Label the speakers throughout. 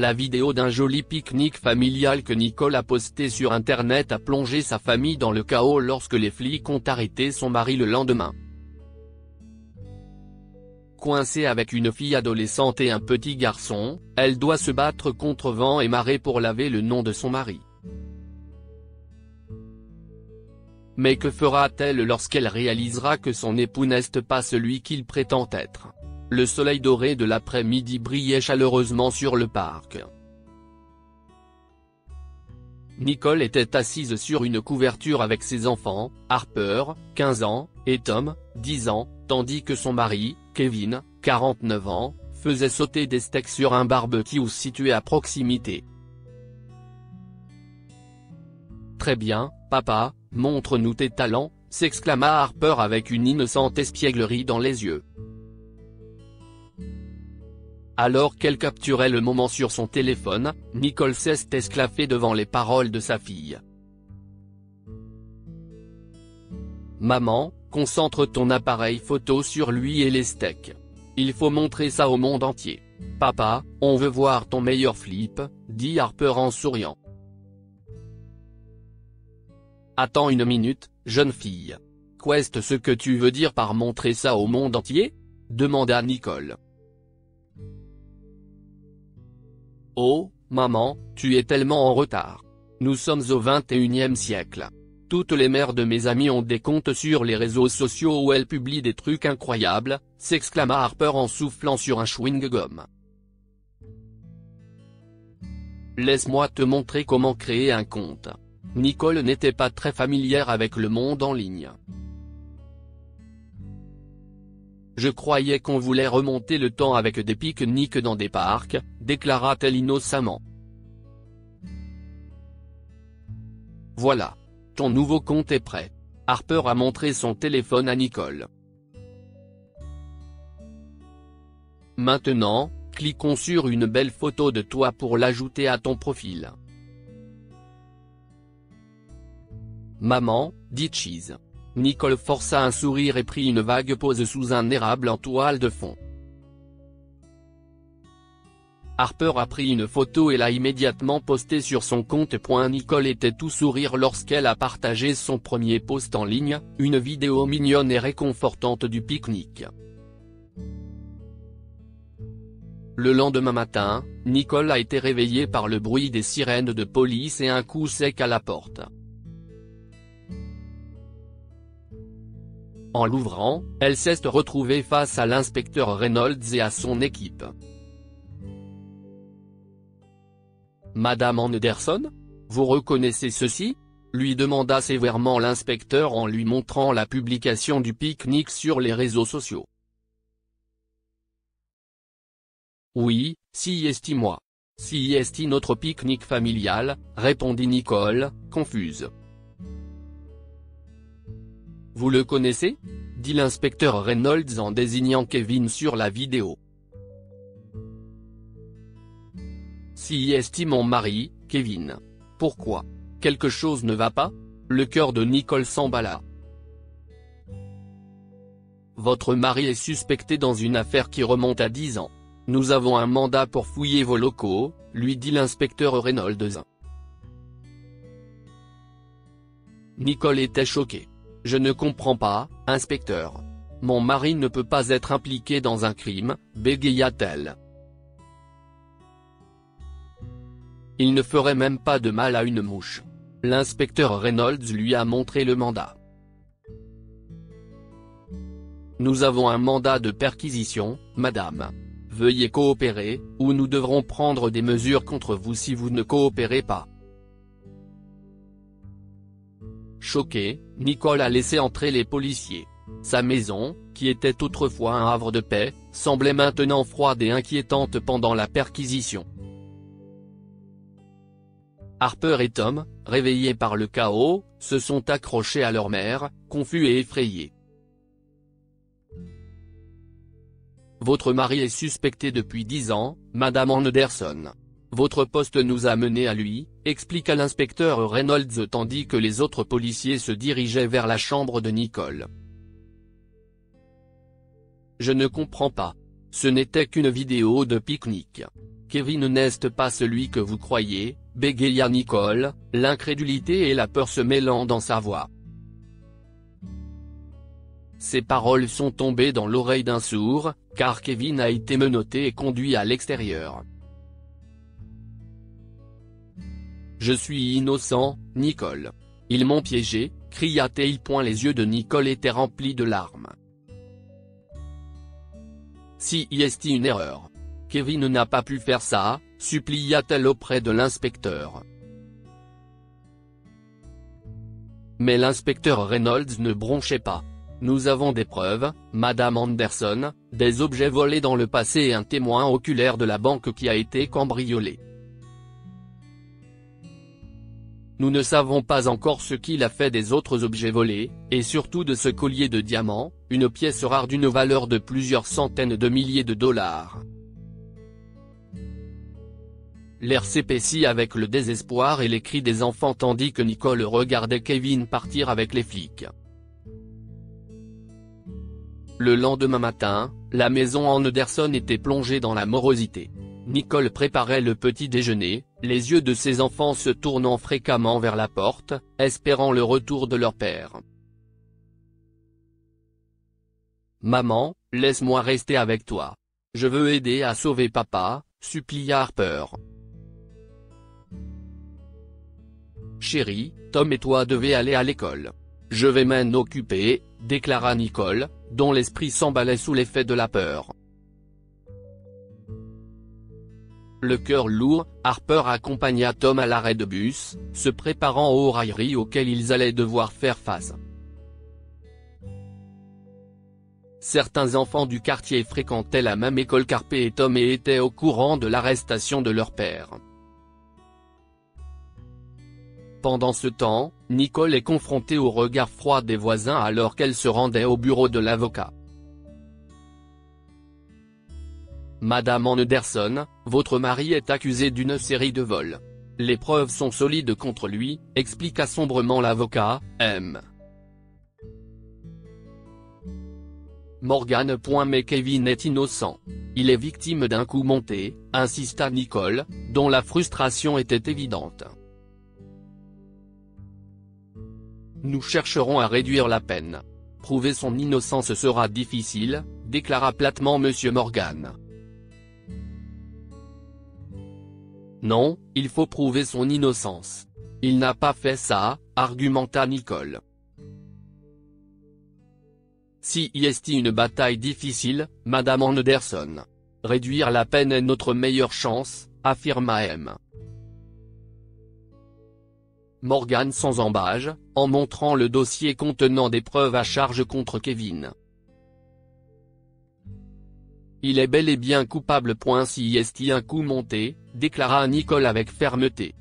Speaker 1: La vidéo d'un joli pique-nique familial que Nicole a posté sur internet a plongé sa famille dans le chaos lorsque les flics ont arrêté son mari le lendemain. Coincée avec une fille adolescente et un petit garçon, elle doit se battre contre vent et marée pour laver le nom de son mari. Mais que fera-t-elle lorsqu'elle réalisera que son époux n'est pas celui qu'il prétend être? Le soleil doré de l'après-midi brillait chaleureusement sur le parc. Nicole était assise sur une couverture avec ses enfants, Harper, 15 ans, et Tom, 10 ans, tandis que son mari, Kevin, 49 ans, faisait sauter des steaks sur un barbecue situé à proximité. « Très bien, papa, montre-nous tes talents », s'exclama Harper avec une innocente espièglerie dans les yeux. Alors qu'elle capturait le moment sur son téléphone, Nicole s'est esclaffée devant les paroles de sa fille. « Maman, concentre ton appareil photo sur lui et les steaks. Il faut montrer ça au monde entier. Papa, on veut voir ton meilleur flip, » dit Harper en souriant. « Attends une minute, jeune fille. Qu'est-ce ce que tu veux dire par montrer ça au monde entier ?» demanda Nicole. « Oh, maman, tu es tellement en retard. Nous sommes au XXIe siècle. Toutes les mères de mes amis ont des comptes sur les réseaux sociaux où elles publient des trucs incroyables, » s'exclama Harper en soufflant sur un chewing-gum. « Laisse-moi te montrer comment créer un compte. » Nicole n'était pas très familière avec le monde en ligne. « Je croyais qu'on voulait remonter le temps avec des pique-niques dans des parcs, » déclara-t-elle innocemment. « Voilà. Ton nouveau compte est prêt. » Harper a montré son téléphone à Nicole. « Maintenant, cliquons sur une belle photo de toi pour l'ajouter à ton profil. » « Maman, » dit Cheese. Nicole força un sourire et prit une vague pose sous un érable en toile de fond. Harper a pris une photo et l'a immédiatement postée sur son compte. Nicole était tout sourire lorsqu'elle a partagé son premier post en ligne, une vidéo mignonne et réconfortante du pique-nique. Le lendemain matin, Nicole a été réveillée par le bruit des sirènes de police et un coup sec à la porte. En l'ouvrant, elle s'est retrouvée face à l'inspecteur Reynolds et à son équipe. « Madame Anderson ? Vous reconnaissez ceci ?» lui demanda sévèrement l'inspecteur en lui montrant la publication du pique-nique sur les réseaux sociaux. « Oui, si est moi. Si est notre pique-nique familial, » répondit Nicole, confuse. « Vous le connaissez ?» dit l'inspecteur Reynolds en désignant Kevin sur la vidéo. « Si est mon mari, Kevin. Pourquoi? Quelque chose ne va pas ?» Le cœur de Nicole s'emballa. « Votre mari est suspecté dans une affaire qui remonte à 10 ans. Nous avons un mandat pour fouiller vos locaux, » lui dit l'inspecteur Reynolds. Nicole était choquée. « Je ne comprends pas, inspecteur. Mon mari ne peut pas être impliqué dans un crime, » bégaya-t-elle. « Il ne ferait même pas de mal à une mouche. » L'inspecteur Reynolds lui a montré le mandat. « Nous avons un mandat de perquisition, madame. Veuillez coopérer, ou nous devrons prendre des mesures contre vous si vous ne coopérez pas. » Choquée, Nicole a laissé entrer les policiers. Sa maison, qui était autrefois un havre de paix, semblait maintenant froide et inquiétante pendant la perquisition. Harper et Tom, réveillés par le chaos, se sont accrochés à leur mère, confus et effrayés. « Votre mari est suspecté depuis 10 ans, madame Anderson. Votre poste nous a menés à lui, » expliqua l'inspecteur Reynolds tandis que les autres policiers se dirigeaient vers la chambre de Nicole. « Je ne comprends pas. Ce n'était qu'une vidéo de pique-nique. Kevin n'est pas celui que vous croyez, bégaya Nicole, l'incrédulité et la peur se mêlant dans sa voix. Ces paroles sont tombées dans l'oreille d'un sourd, car Kevin a été menotté et conduit à l'extérieur. Je suis innocent, Nicole. Ils m'ont piégé, cria-t-il. Les yeux de Nicole étaient remplis de larmes. Si est une erreur. Kevin n'a pas pu faire ça, supplia-t-elle auprès de l'inspecteur. Mais l'inspecteur Reynolds ne bronchait pas. Nous avons des preuves, Madame Anderson, des objets volés dans le passé et un témoin oculaire de la banque qui a été cambriolée. Nous ne savons pas encore ce qu'il a fait des autres objets volés, et surtout de ce collier de diamants, une pièce rare d'une valeur de plusieurs centaines de milliers de dollars. L'air s'épaissit avec le désespoir et les cris des enfants tandis que Nicole regardait Kevin partir avec les flics. Le lendemain matin, la maison Anderson était plongée dans la morosité. Nicole préparait le petit déjeuner, les yeux de ses enfants se tournant fréquemment vers la porte, espérant le retour de leur père. « Maman, laisse-moi rester avec toi. Je veux aider à sauver papa », supplia Harper. « Chérie, Tom et toi devez aller à l'école. Je vais m'en occuper », déclara Nicole, dont l'esprit s'emballait sous l'effet de la peur. Le cœur lourd, Harper accompagna Tom à l'arrêt de bus, se préparant aux railleries auxquelles ils allaient devoir faire face. Certains enfants du quartier fréquentaient la même école qu'Harper et Tom et étaient au courant de l'arrestation de leur père. Pendant ce temps, Nicole est confrontée au regard froid des voisins alors qu'elle se rendait au bureau de l'avocat. Madame Anderson, votre mari est accusé d'une série de vols. Les preuves sont solides contre lui, expliqua sombrement l'avocat, M. Morgan. Mais Kevin est innocent. Il est victime d'un coup monté, insista Nicole, dont la frustration était évidente. Nous chercherons à réduire la peine. Prouver son innocence sera difficile, déclara platement Monsieur Morgan. Non, il faut prouver son innocence. Il n'a pas fait ça, argumenta Nicole. Si est une bataille difficile, Madame Anderson. Réduire la peine est notre meilleure chance, affirma M. Morgan sans embâge, en montrant le dossier contenant des preuves à charge contre Kevin. Il est bel et bien coupable. Si est un coup monté, déclara Nicole avec fermeté.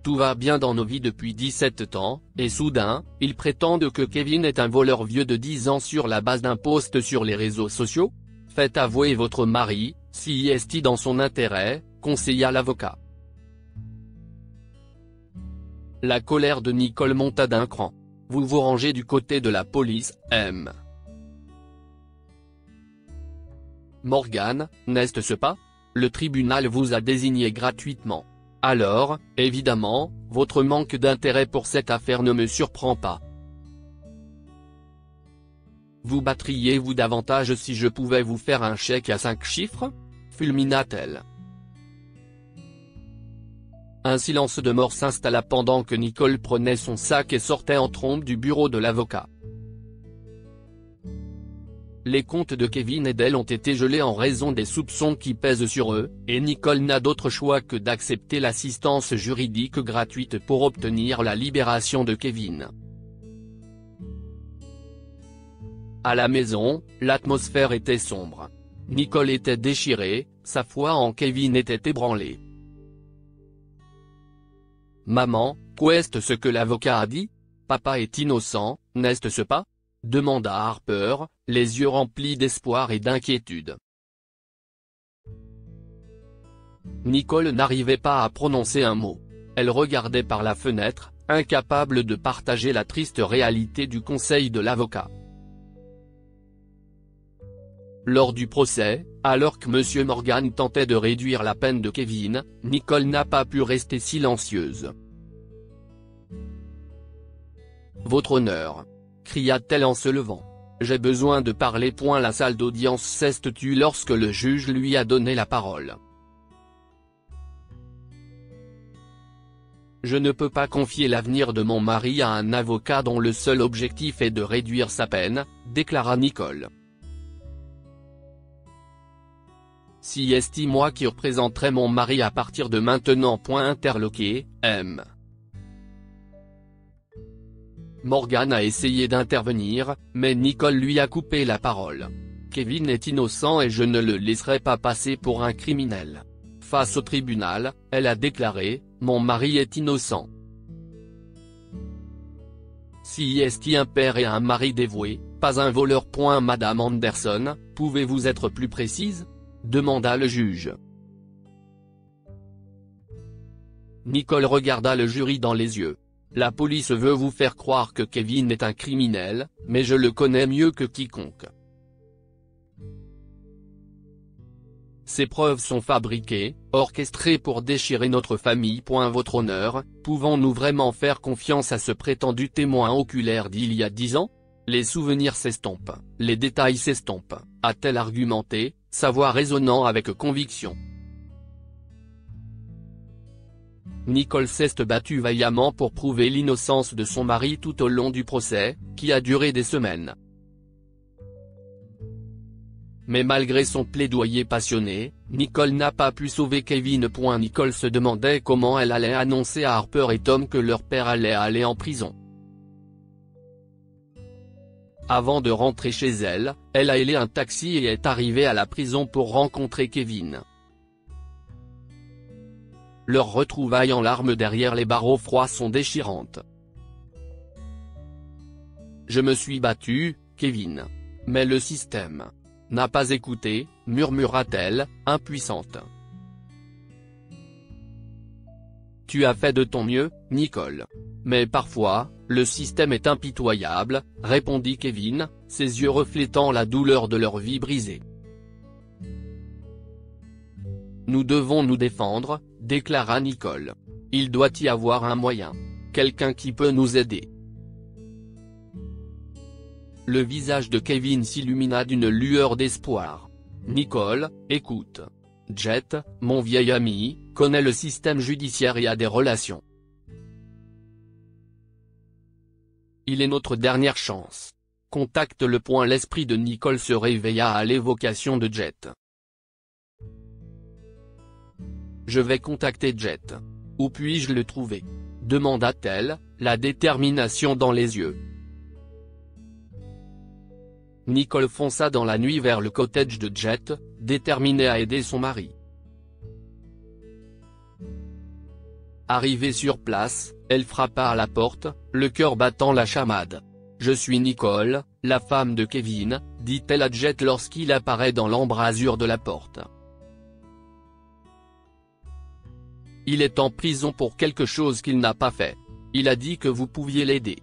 Speaker 1: Tout va bien dans nos vies depuis 17 ans, et soudain, ils prétendent que Kevin est un voleur vieux de 10 ans sur la base d'un post sur les réseaux sociaux. Faites avouer votre mari, si est dans son intérêt, conseilla l'avocat. La colère de Nicole monta d'un cran. Vous vous rangez du côté de la police, M. Morgan, n'est-ce pas? Le tribunal vous a désigné gratuitement. Alors, évidemment, votre manque d'intérêt pour cette affaire ne me surprend pas. Vous battriez-vous davantage si je pouvais vous faire un chèque à 5 chiffres? Fulmina-t-elle. Un silence de mort s'installa pendant que Nicole prenait son sac et sortait en trombe du bureau de l'avocat. Les comptes de Kevin et d'elle ont été gelés en raison des soupçons qui pèsent sur eux, et Nicole n'a d'autre choix que d'accepter l'assistance juridique gratuite pour obtenir la libération de Kevin. À la maison, l'atmosphère était sombre. Nicole était déchirée, sa foi en Kevin était ébranlée. « Maman, qu'est-ce ce que l'avocat a dit? Papa est innocent, n'est-ce pas ?» demanda Harper, les yeux remplis d'espoir et d'inquiétude. Nicole n'arrivait pas à prononcer un mot. Elle regardait par la fenêtre, incapable de partager la triste réalité du conseil de l'avocat. Lors du procès, alors que M. Morgan tentait de réduire la peine de Kevin, Nicole n'a pas pu rester silencieuse. « Votre honneur !» cria-t-elle en se levant. « J'ai besoin de parler. » La salle d'audience s'est tue lorsque le juge lui a donné la parole. « Je ne peux pas confier l'avenir de mon mari à un avocat dont le seul objectif est de réduire sa peine, déclara Nicole. Si est-il moi qui représenterai mon mari à partir de maintenant. Interloqué, M. Morgan a essayé d'intervenir, mais Nicole lui a coupé la parole. Kevin est innocent et je ne le laisserai pas passer pour un criminel. Face au tribunal, elle a déclaré, « Mon mari est innocent. Si est un père et un mari dévoué, pas un voleur. » Madame Anderson, pouvez-vous être plus précise ? demanda le juge. Nicole regarda le jury dans les yeux. La police veut vous faire croire que Kevin est un criminel, mais je le connais mieux que quiconque. Ces preuves sont fabriquées, orchestrées pour déchirer notre famille. Votre honneur, pouvons-nous vraiment faire confiance à ce prétendu témoin oculaire d'il y a 10 ans ? Les souvenirs s'estompent, les détails s'estompent, a-t-elle argumenté, sa voix résonnant avec conviction. Nicole s'est battue vaillamment pour prouver l'innocence de son mari tout au long du procès, qui a duré des semaines. Mais malgré son plaidoyer passionné, Nicole n'a pas pu sauver Kevin. Nicole se demandait comment elle allait annoncer à Harper et Tom que leur père allait aller en prison. Avant de rentrer chez elle, elle a hélé un taxi et est arrivée à la prison pour rencontrer Kevin. Leurs retrouvailles en larmes derrière les barreaux froids sont déchirantes. « Je me suis battue, Kevin. Mais le système n'a pas écouté, » murmura-t-elle, impuissante. « Tu as fait de ton mieux, Nicole. Mais parfois, le système est impitoyable, » répondit Kevin, ses yeux reflétant la douleur de leur vie brisée. « Nous devons nous défendre, » déclara Nicole. « Il doit y avoir un moyen. Quelqu'un qui peut nous aider. » Le visage de Kevin s'illumina d'une lueur d'espoir. « Nicole, écoute. Jet, mon vieil ami, connaît le système judiciaire et a des relations. Il est notre dernière chance. Contacte-le. » L'esprit de Nicole se réveilla à l'évocation de Jet. « Je vais contacter Jet. Où puis-je le trouver ?» demanda-t-elle, la détermination dans les yeux. Nicole fonça dans la nuit vers le cottage de Jet, déterminée à aider son mari. Arrivée sur place, elle frappa à la porte, le cœur battant la chamade. « Je suis Nicole, la femme de Kevin, » dit-elle à Jet lorsqu'il apparaît dans l'embrasure de la porte. « Il est en prison pour quelque chose qu'il n'a pas fait. Il a dit que vous pouviez l'aider. »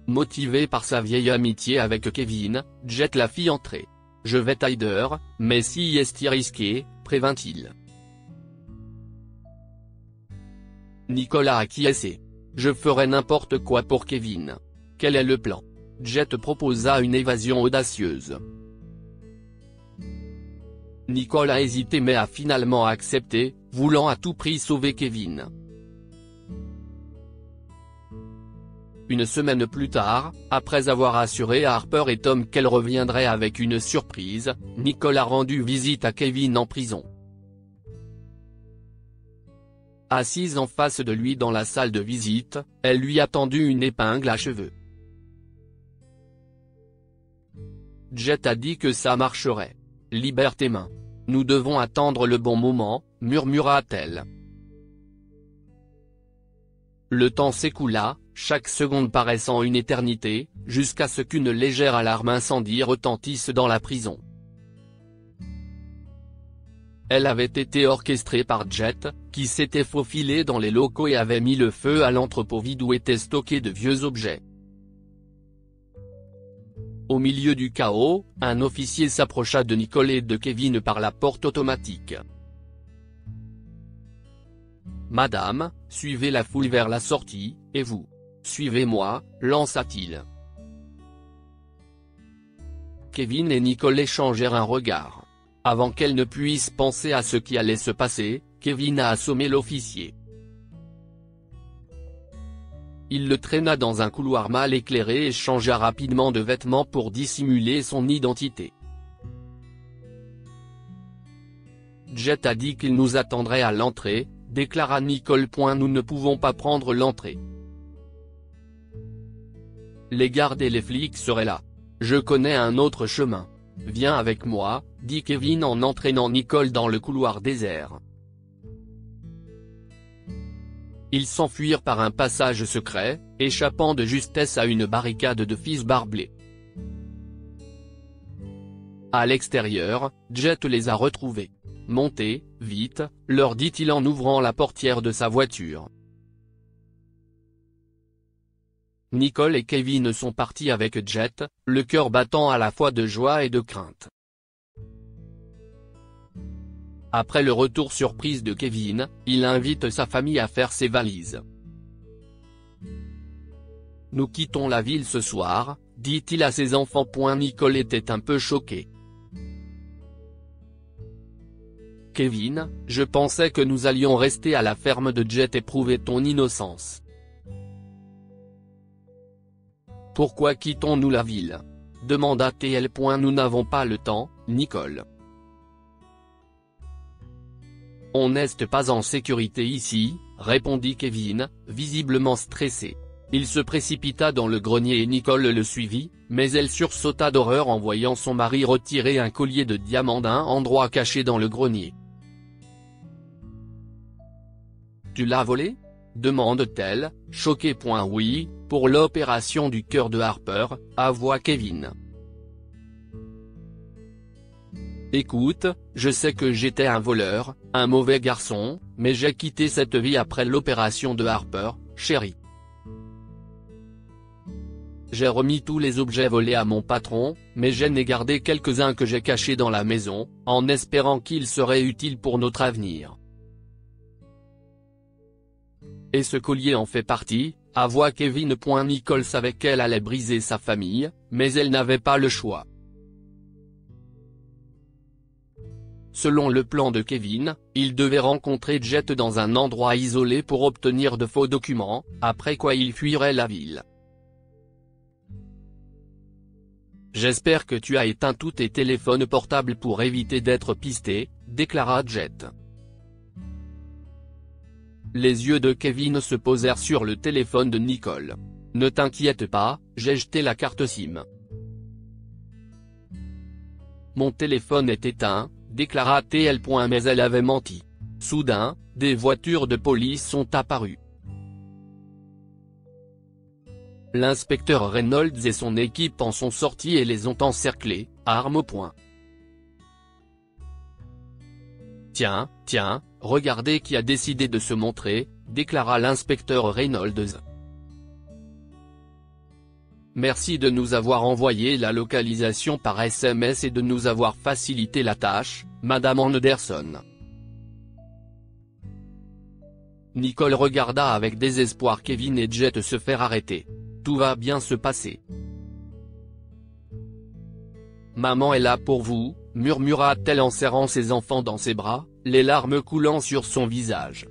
Speaker 1: Motivé par sa vieille amitié avec Kevin, Jet la fit entrer. « Je vais t'aider, mais si est risqué, » prévint-il. Nicole a acquiescé. « Je ferai n'importe quoi pour Kevin. Quel est le plan ?» Jet proposa une évasion audacieuse. Nicole a hésité mais a finalement accepté, voulant à tout prix sauver Kevin. Une semaine plus tard, après avoir assuré à Harper et Tom qu'elle reviendrait avec une surprise, Nicole a rendu visite à Kevin en prison. Assise en face de lui dans la salle de visite, elle lui a tendu une épingle à cheveux. Jet a dit que ça marcherait. « Libère tes mains. Nous devons attendre le bon moment, » murmura-t-elle. Le temps s'écoula, chaque seconde paraissant une éternité, jusqu'à ce qu'une légère alarme incendie retentisse dans la prison. Elle avait été orchestrée par Jet, qui s'était faufilé dans les locaux et avait mis le feu à l'entrepôt vide où étaient stockés de vieux objets. Au milieu du chaos, un officier s'approcha de Nicole et de Kevin par la porte automatique. « Madame, suivez la foule vers la sortie, et vous? Suivez-moi » lança-t-il. Kevin et Nicole échangèrent un regard. Avant qu'elle ne puisse penser à ce qui allait se passer, Kevin a assommé l'officier. Il le traîna dans un couloir mal éclairé et changea rapidement de vêtements pour dissimuler son identité. Jet a dit qu'il nous attendrait à l'entrée, déclara Nicole. Nous ne pouvons pas prendre l'entrée. Les gardes et les flics seraient là. Je connais un autre chemin. Viens avec moi, dit Kevin en entraînant Nicole dans le couloir désert. Ils s'enfuirent par un passage secret, échappant de justesse à une barricade de fils barbelés. À l'extérieur, Jet les a retrouvés. « Montez, vite », leur dit-il en ouvrant la portière de sa voiture. Nicole et Kevin sont partis avec Jet, le cœur battant à la fois de joie et de crainte. Après le retour surprise de Kevin, il invite sa famille à faire ses valises. « Nous quittons la ville ce soir », dit-il à ses enfants. Nicole était un peu choquée. « Kevin, je pensais que nous allions rester à la ferme de Jet et prouver ton innocence. Pourquoi quittons-nous la ville ?» demanda-t-elle. « Nous n'avons pas le temps, Nicole. On n'est pas en sécurité ici », répondit Kevin, visiblement stressé. Il se précipita dans le grenier et Nicole le suivit, mais elle sursauta d'horreur en voyant son mari retirer un collier de diamants d'un endroit caché dans le grenier. « Tu l'as volé ?» demande-t-elle, choquée. « Oui, pour l'opération du cœur de Harper », avoua Kevin. « Écoute, je sais que j'étais un voleur, un mauvais garçon, mais j'ai quitté cette vie après l'opération de Harper, chérie. J'ai remis tous les objets volés à mon patron, mais j'en ai gardé quelques-uns que j'ai cachés dans la maison, en espérant qu'ils seraient utiles pour notre avenir. Et ce collier en fait partie, avoua Kevin. Nicole savait qu'elle allait briser sa famille, mais elle n'avait pas le choix. Selon le plan de Kevin, il devait rencontrer Jet dans un endroit isolé pour obtenir de faux documents, après quoi il fuirait la ville. J'espère que tu as éteint tous tes téléphones portables pour éviter d'être pisté, déclara Jet. Les yeux de Kevin se posèrent sur le téléphone de Nicole. « Ne t'inquiète pas, j'ai jeté la carte SIM. Mon téléphone est éteint, déclara-t-elle. Mais elle avait menti. Soudain, des voitures de police sont apparues. L'inspecteur Reynolds et son équipe en sont sortis et les ont encerclés, armes au poing. « Tiens, regardez qui a décidé de se montrer », déclara l'inspecteur Reynolds. « Merci de nous avoir envoyé la localisation par SMS et de nous avoir facilité la tâche, Madame Anderson. » Nicole regarda avec désespoir Kevin et Jet se faire arrêter. « Tout va bien se passer. Maman est là pour vous », murmura-t-elle en serrant ses enfants dans ses bras, les larmes coulant sur son visage.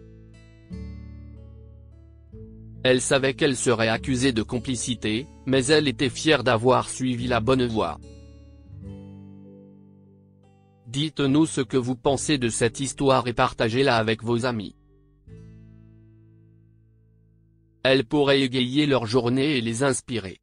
Speaker 1: Elle savait qu'elle serait accusée de complicité, mais elle était fière d'avoir suivi la bonne voie. Dites-nous ce que vous pensez de cette histoire et partagez-la avec vos amis. Elle pourrait égayer leur journée et les inspirer.